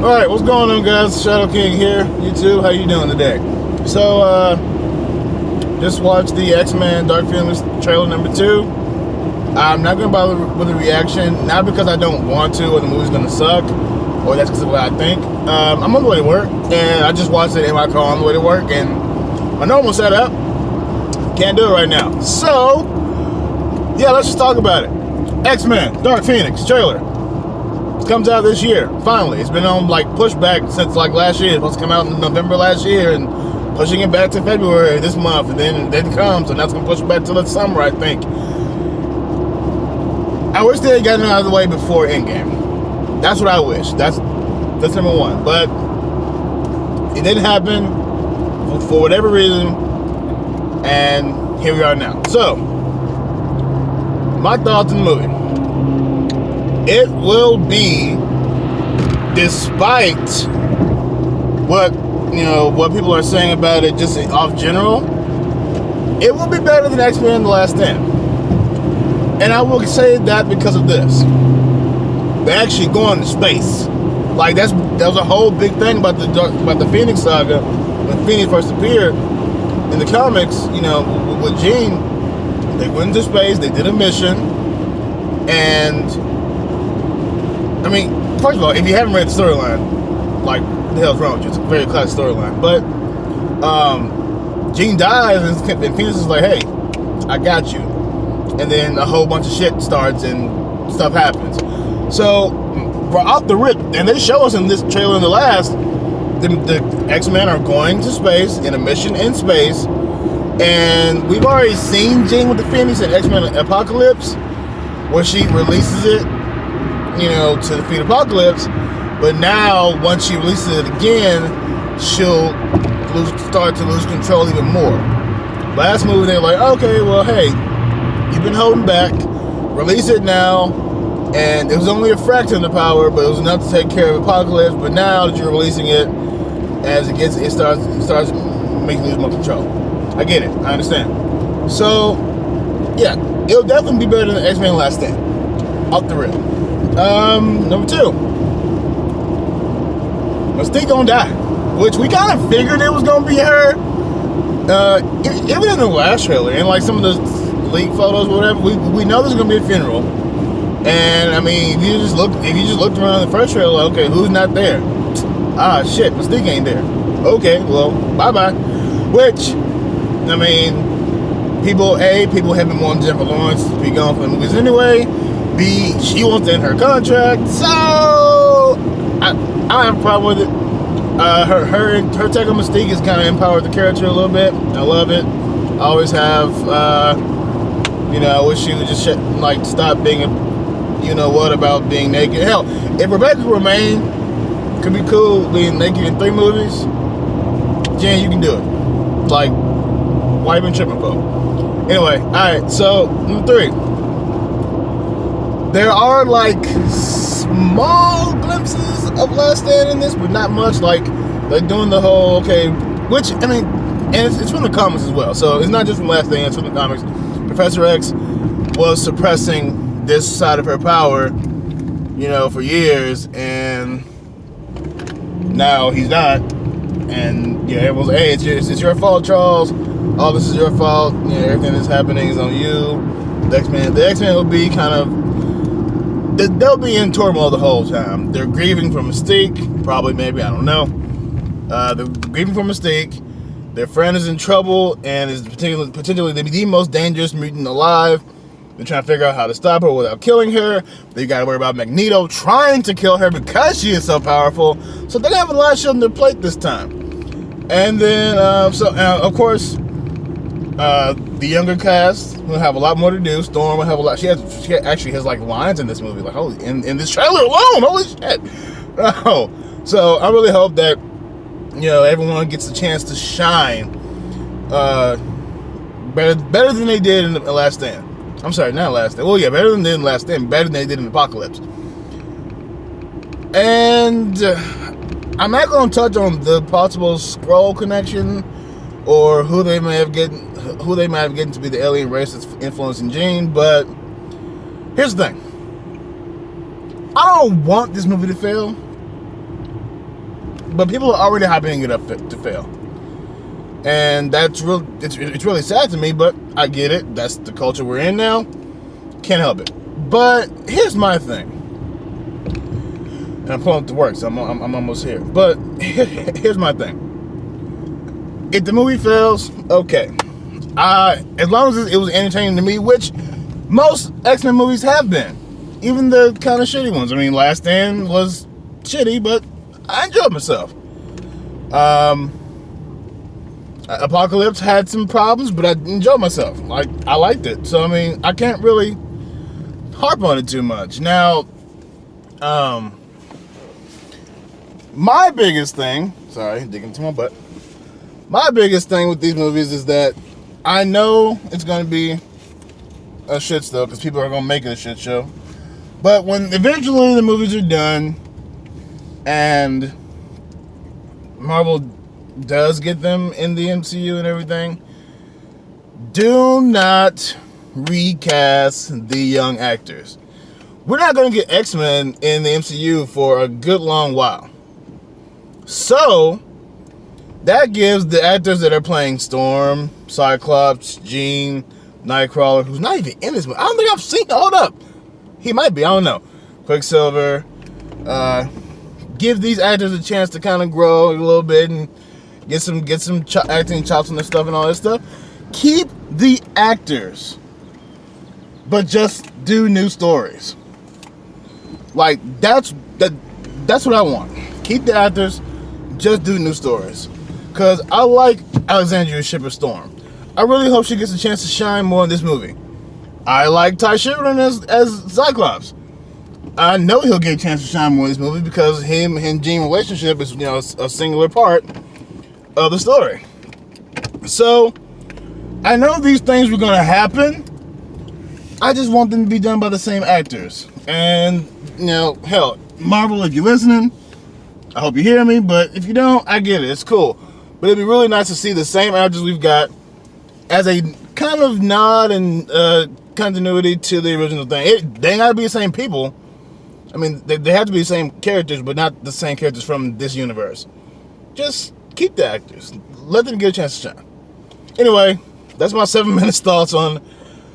Alright, what's going on, guys? Shadow King here. YouTube, how you doing today? So, just watched the X-Men Dark Phoenix trailer number 2. I'm not going to bother with a reaction, not because I don't want to or the movie's going to suck, or that's because of what I think. I'm on the way to work, and I just watched it in my car on the way to work, and my normal setup, can't do it right now. So, yeah, let's just talk about it. X-Men Dark Phoenix trailer. Comes out this year, finally. It's been on like pushback since like last year. It's supposed to come out in November last year and pushing it back to February this month, and then it comes, and that's gonna push it back to the summer, I think. I wish they had gotten it out of the way before Endgame. That's what I wish. That's number one. But it didn't happen for whatever reason, and here we are now. So, my thoughts on the movie. It will be, despite what people are saying about it, just off general, it will be better than X-Men: The Last Stand. And I will say that because of this. They're actually going to space. Like that was a whole big thing about the Phoenix saga when Phoenix first appeared in the comics. With Jean, they went into space. They did a mission, and I mean, first of all, if you haven't read the storyline, like, what the hell's wrong with you? It's a very classic storyline. But Jean dies, and Phoenix is like, hey, I got you. And then a whole bunch of shit starts, and stuff happens. So, off the rip, and they show us in this trailer in the last, the X-Men are going to space, in a mission in space, and we've already seen Jean with the Phoenix in X-Men Apocalypse, where she releases it, to defeat Apocalypse, but now once she releases it again, she'll start to lose control even more. Last movie, they're like, okay, well, hey, you've been holding back, release it now, and it was only a fraction of the power, but it was enough to take care of Apocalypse. But now that you're releasing it, as it starts making you lose more control. I get it, I understand. So, yeah, it'll definitely be better than X-Men: Last Stand, off the rip. Number 2, Mystique gonna die, which we kind of figured it was gonna be her. Even in the last trailer and like some of the leak photos, or whatever, we know there's gonna be a funeral. And I mean, if you just looked around the first trailer, okay, who's not there? Ah, shit, Mystique ain't there. Okay, well, bye bye. Which, I mean, people have been wanting Jennifer Lawrence to be gone from the movies anyway. B, she wants to end her contract, so I don't have a problem with it. Her take on Mystique has kind of empowered the character a little bit. I love it. I always have. I wish she would just stop being about being naked. Hell, if Rebecca Romaine could be cool being naked in 3 movies, Jen, you can do it. Like, why you been tripping for? Anyway, all right. So number 3. There are like small glimpses of Last Stand in this, but not much. Like they're doing the whole which I mean, and it's from the comics as well. So it's not just from Last Stand; it's from the comics. Professor X was suppressing this side of her power, for years, and now he's not. And everyone's like, hey, it's your fault, Charles. All this is your fault. Everything that's happening is on you. The X-Men will be kind of. They'll be in turmoil the whole time. They're grieving for Mystique, probably, maybe, I don't know. They're grieving for Mystique. Their friend is in trouble and is potentially the most dangerous mutant alive. They're trying to figure out how to stop her without killing her. They got to worry about Magneto trying to kill her because she is so powerful. So they have a lot of shit on their plate this time. And then, of course, the younger cast will have a lot more to do. Storm will have a lot. She actually has like lines in this movie, like holy in this trailer alone. Holy shit! Oh, so I really hope that everyone gets a chance to shine, better than they did in the Last Stand. I'm sorry, not Last Stand. Well, yeah, better than they did in Last Stand. Better than they did in Apocalypse. And I'm not going to touch on the possible Skrull connection or who they might have gotten to be the alien race that's influencing Jean. But here's the thing: I don't want this movie to fail, but people are already hyping it up to fail. And that's real. It's really sad to me, but I get it. That's the culture we're in now. Can't help it. But here's my thing. And I'm pulling up to work, so I'm almost here. But here's my thing. If the movie fails, okay. As long as it was entertaining to me, which most X-Men movies have been. Even the kind of shitty ones. I mean, Last Stand was shitty, but I enjoyed myself. Apocalypse had some problems, but I enjoyed myself. Like, I liked it. So, I mean, I can't really harp on it too much. Now, my biggest thing, sorry, digging into my butt. My biggest thing with these movies is that I know it's going to be a shit show because people are going to make it a shit show. But when eventually the movies are done and Marvel does get them in the MCU and everything, do not recast the young actors. We're not going to get X-Men in the MCU for a good long while. So that gives the actors that are playing Storm, Cyclops, Jean, Nightcrawler, who's not even in this movie. I don't think I've seen. Hold up, he might be. I don't know. Quicksilver. Give these actors a chance to kind of grow a little bit and get some acting chops and this stuff and all this stuff. Keep the actors, but just do new stories. Like that's what I want. Keep the actors, just do new stories. Cause I like Alexandria Shippers-Storm. I really hope she gets a chance to shine more in this movie. I like Ty Sheridan as Cyclops. I know he'll get a chance to shine more in this movie because him and Jean relationship is, a singular part of the story. So I know these things were gonna happen. I just want them to be done by the same actors. And hell, Marvel, if you're listening, I hope you hear me. But if you don't, I get it. It's cool. But it'd be really nice to see the same actors we've got as a kind of nod and continuity to the original thing. They ain't gotta be the same people. I mean, they have to be the same characters, but not the same characters from this universe. Just keep the actors. Let them get a chance to shine. Anyway, that's my 7-minute thoughts on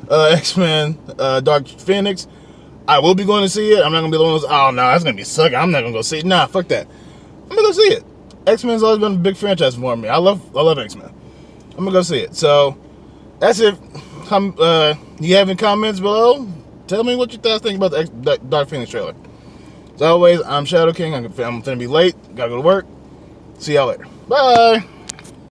X-Men Dark Phoenix. I will be going to see it. I'm not going to be the one who's, oh no, that's going to be sucky. I'm not going to go see it. Nah, fuck that. I'm going to go see it. X-Men's always been a big franchise for me. I love X-Men. I'm going to go see it. So, that's it. You have any comments below? Tell me what you guys think about the Dark Phoenix trailer. As always, I'm Shadow King. I'm going to be late. Got to go to work. See y'all later. Bye.